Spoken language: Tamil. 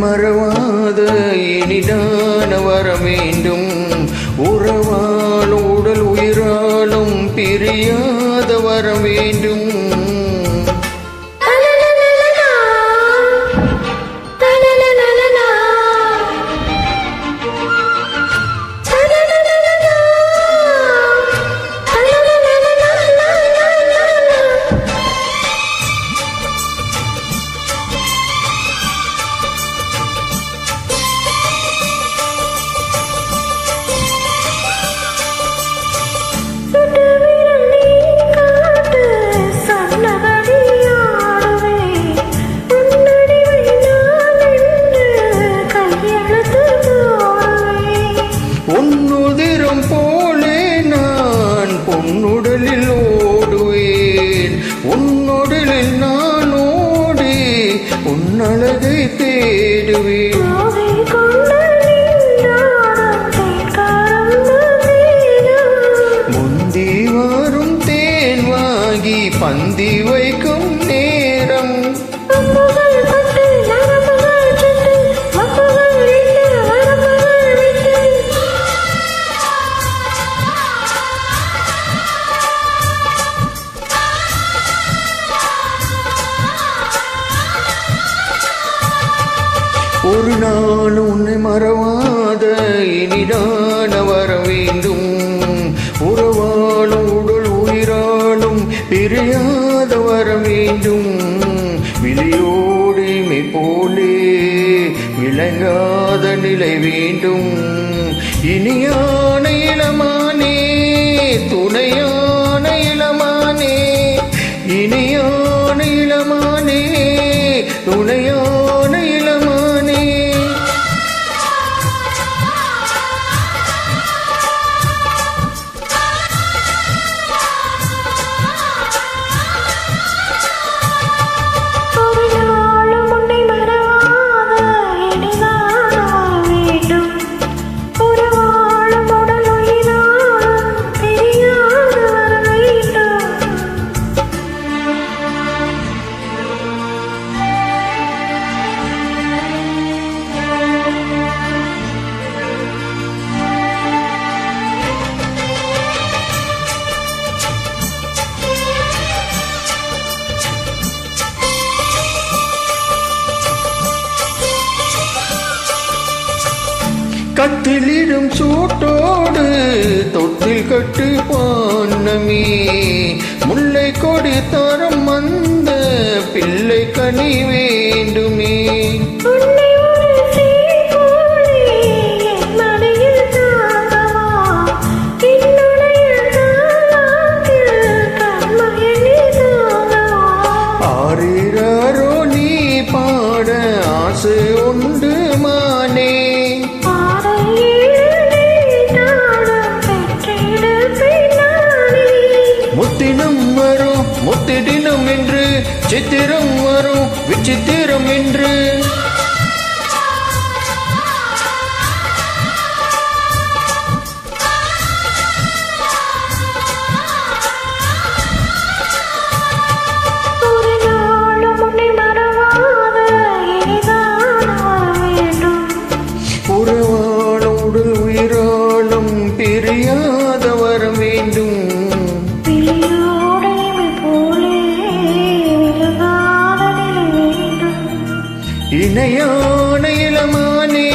மறவாத இனிதான வர வேண்டும். உறவாலும் உடல் உயிராலும் பிரியாத வர வேண்டும். உன்னுதிரம் போலே நான் பொன்னுடலில் ஓடுவேன். உன்னுடலில் நான் ஓடி உன்னழகை தேடுவேன். முந்தி வரும் தேன் வாங்கி பந்தி வைக்கும் நேரம். ஒரு நாள் உன்னை மறவாத இனிதான வர வேண்டும். உறவாலும் உடல் உயிராலும் பிரியாத வர வேண்டும். விழியோடு போலே விளங்காத நிலை வேண்டும். இனியான இளமானே துணையான இளமானே, இனியான இளமானே துணையான இளமானே. கட்டிலிடும் சூட்டோடு தொட்டில் கட்டு பானமே, முல்லை கொடி தரம் வந்த பிள்ளை கனி வேண்டுமே. ஆரிராரோ நீ பாட ஆசை உண்டு மானே. முத்தினம் வரும் முத்திடினம் என்று, சித்திரம் வரும் விசித்திரம் என்று. உறவாலும் உடல் உயிராலும் பிரியாத வர வேண்டும். இணையான இளமானே